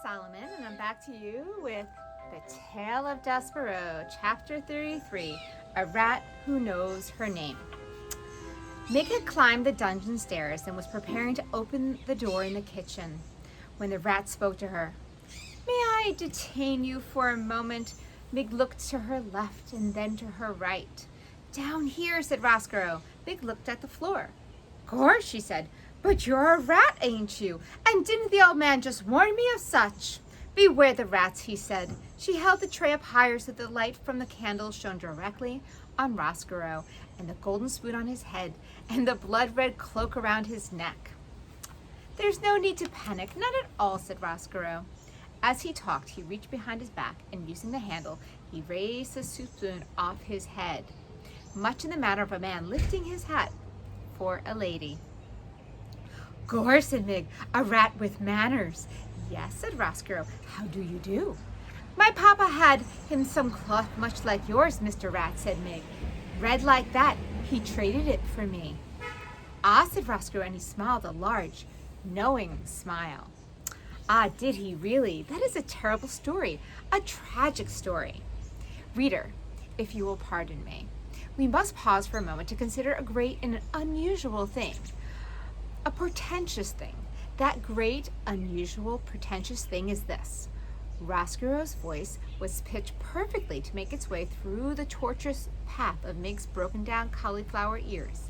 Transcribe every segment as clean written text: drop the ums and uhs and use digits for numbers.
Solomon, and I'm back to you with the Tale of Despereaux, Chapter 33, A Rat Who Knows Her Name. Mig had climbed the dungeon stairs and was preparing to open the door in the kitchen when the rat spoke to her. "May I detain you for a moment?" Mig looked to her left and then to her right. "Down here," said Roscoe. Mig looked at the floor. "'Course," she said. "But you're a rat, ain't you? And didn't the old man just warn me of such?" "Beware the rats," he said. She held the tray up higher so the light from the candle shone directly on Roscoe and the golden spoon on his head and the blood-red cloak around his neck. "There's no need to panic, not at all," said Roscoe. As he talked, he reached behind his back and using the handle, he raised the soup spoon off his head, much in the manner of a man lifting his hat for a lady. "Gore," said Mig, "a rat with manners." "Yes," said Roscoe. "How do you do?" "My papa had him some cloth much like yours, Mr. Rat," said Mig. "Red like that. He traded it for me." "Ah," said Roscoe, and he smiled a large, knowing smile. "Ah, did he really? That is a terrible story, a tragic story." Reader, if you will pardon me, we must pause for a moment to consider a great and unusual thing. A portentous thing. That great, unusual, pretentious thing is this. Roscoe's voice was pitched perfectly to make its way through the tortuous path of Mig's broken-down cauliflower ears.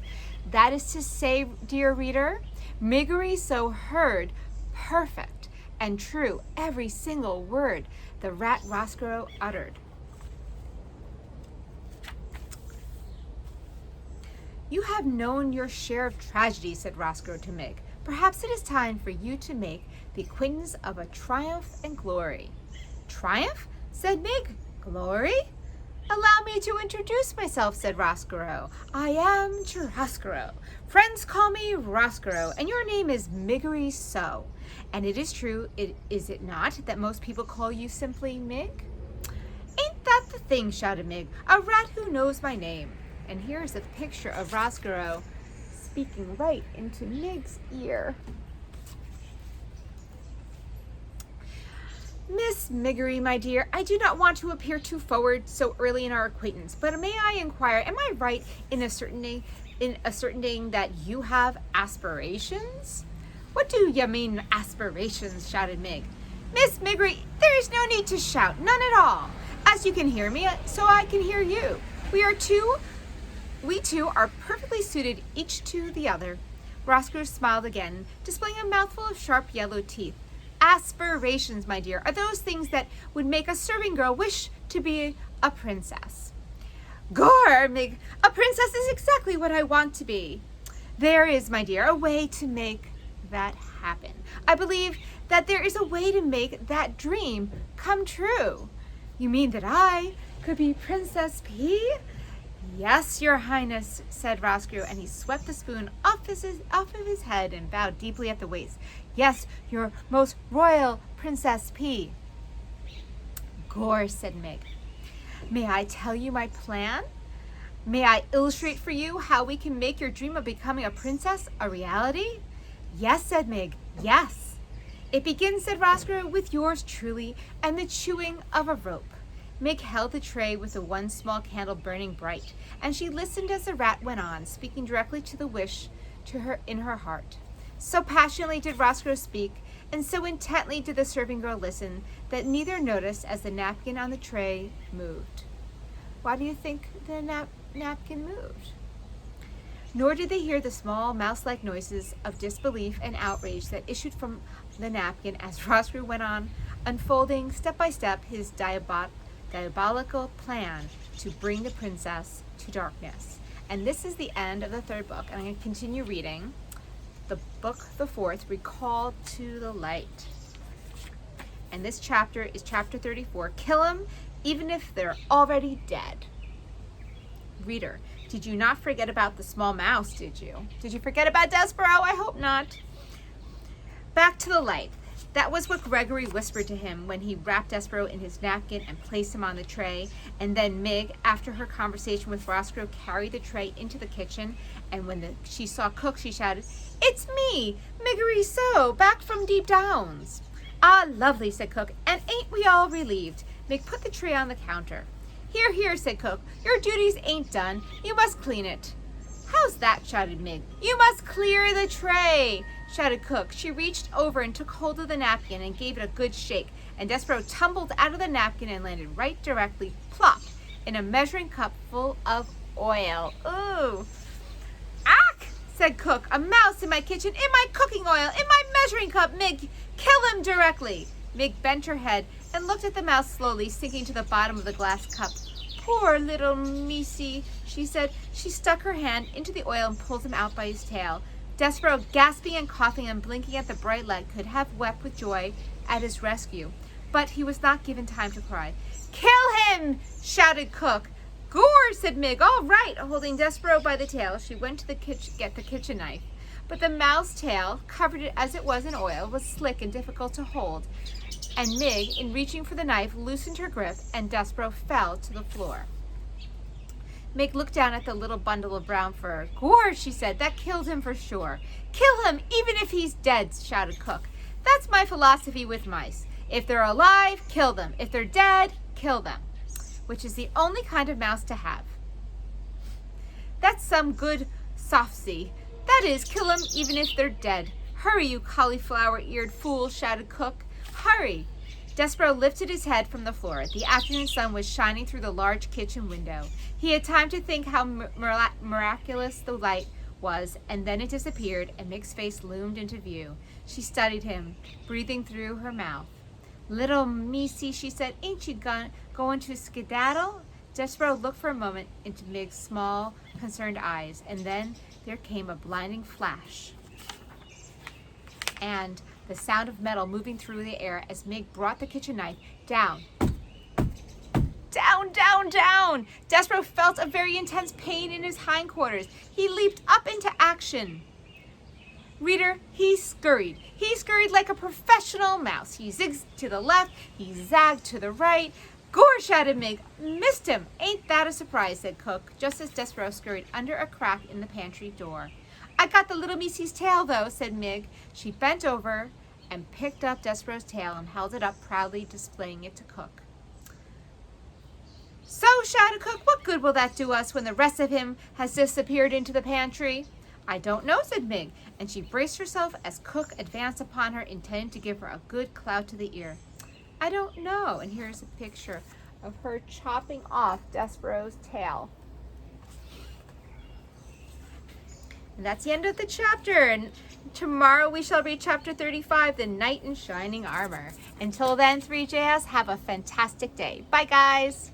That is to say, dear reader, Miggery so heard perfect and true every single word the rat Roscoe uttered. "You have known your share of tragedy," said Roscoe to Mig. "Perhaps it is time for you to make the acquaintance of a triumph and glory." "Triumph?" said Mig. "Glory?" "Allow me to introduce myself," said Roscoe. "I am Roscoe. Friends call me Roscoe, and your name is Miggery So. And it is true, is it not, that most people call you simply Mig?" "Ain't that the thing?" shouted Mig. "A rat who knows my name." And here's a picture of Roscoe speaking right into Mig's ear. "Miss Miggery, my dear, I do not want to appear too forward so early in our acquaintance, but may I inquire, am I right in ascertaining that you have aspirations?" "What do you mean, aspirations?" shouted Mig. "Miss Miggery, there is no need to shout, none at all. As you can hear me, so I can hear you. We two are perfectly suited each to the other." Roscoe smiled again, displaying a mouthful of sharp yellow teeth. "Aspirations, my dear, are those things that would make a serving girl wish to be a princess." "Gore, Mig, a princess is exactly what I want to be." "There is, my dear, a way to make that happen. I believe that there is a way to make that dream come true." "You mean that I could be Princess P?" "Yes, your highness," said Roscoe, and he swept the spoon off of his head and bowed deeply at the waist. "Yes, your most royal Princess P." "Gore," said Mig. "May I tell you my plan? May I illustrate for you how we can make your dream of becoming a princess a reality?" "Yes," said Mig, "yes." "It begins," said Roscoe, "with yours truly and the chewing of a rope." Mig held the tray with the one small candle burning bright, and she listened as the rat went on, speaking directly to the wish to her in her heart. So passionately did Roscoe speak, and so intently did the serving girl listen, that neither noticed as the napkin on the tray moved. Why do you think the napkin moved? Nor did they hear the small mouse-like noises of disbelief and outrage that issued from the napkin as Roscoe went on, unfolding step by step his diabolical plan to bring the princess to darkness. And this is the end of the third book, and I'm going to continue reading the fourth, Recall to the Light. And this chapter is chapter 34, Kill 'em Even If They're Already Dead. Reader, did you not forget about the small mouse, did you? Did you forget about Despereaux? I hope not. Back to the light. That was what Gregory whispered to him when he wrapped Despereaux in his napkin and placed him on the tray. And then Mig, after her conversation with Roscoe, carried the tray into the kitchen. And when she saw Cook, she shouted, "It's me, Miggery So, back from Deep Downs." Ah, lovely, said Cook, and ain't we all relieved? Mig put the tray on the counter. Here, here, said Cook, your duties ain't done. You must clean it. How's that, shouted Mig. You must clear the tray, shouted Cook. She reached over and took hold of the napkin and gave it a good shake, and Despereaux tumbled out of the napkin and landed right directly, plop, in a measuring cup full of oil. Ooh. Ack, said Cook, a mouse in my kitchen, in my cooking oil, in my measuring cup. Mig, kill him directly. Mig bent her head and looked at the mouse slowly, sinking to the bottom of the glass cup. Poor little Missy, she said. She stuck her hand into the oil and pulled him out by his tail. Despereaux, gasping and coughing and blinking at the bright light, could have wept with joy at his rescue, but he was not given time to cry. Kill him, shouted Cook. Gore, said Mig. All right. Holding Despereaux by the tail, she went to the kitchen, get the kitchen knife. But the mouse's tail, covered it as it was in oil, was slick and difficult to hold, and Mig, in reaching for the knife, loosened her grip, and Despereaux fell to the floor. Mig looked down at the little bundle of brown fur. Gore, she said, that killed him for sure. Kill him, even if he's dead, shouted Cook. That's my philosophy with mice. If they're alive, kill them. If they're dead, kill them. Which is the only kind of mouse to have. That's some good softy. That is, kill them even if they're dead. Hurry, you cauliflower-eared fool, shouted Cook. Hurry. Despereaux lifted his head from the floor. The afternoon sun was shining through the large kitchen window. He had time to think how miraculous the light was, and then it disappeared, and Mig's face loomed into view. She studied him, breathing through her mouth. Little Missy, she said, ain't you going to skedaddle? Despereaux looked for a moment into Mig's small, concerned eyes, and then there came a blinding flash and the sound of metal moving through the air as Mig brought the kitchen knife down. Down, down, down! Despereaux felt a very intense pain in his hindquarters. He leaped up into action. Reader, he scurried. He scurried like a professional mouse. He zigged to the left. He zagged to the right. Gore, shouted Mig. Missed him. Ain't that a surprise, said Cook, just as Despereaux scurried under a crack in the pantry door. I got the little Missy's tail, though, said Mig. She bent over and picked up Despereaux's tail and held it up proudly, displaying it to Cook. So, shouted Cook, what good will that do us when the rest of him has disappeared into the pantry? I don't know, said Mig, and she braced herself as Cook advanced upon her, intending to give her a good clout to the ear. I don't know, and here's a picture of her chopping off Despereaux's tail. And that's the end of the chapter, and tomorrow we shall read chapter 35, The Knight in Shining Armor. Until then, 3JS, have a fantastic day. Bye, guys.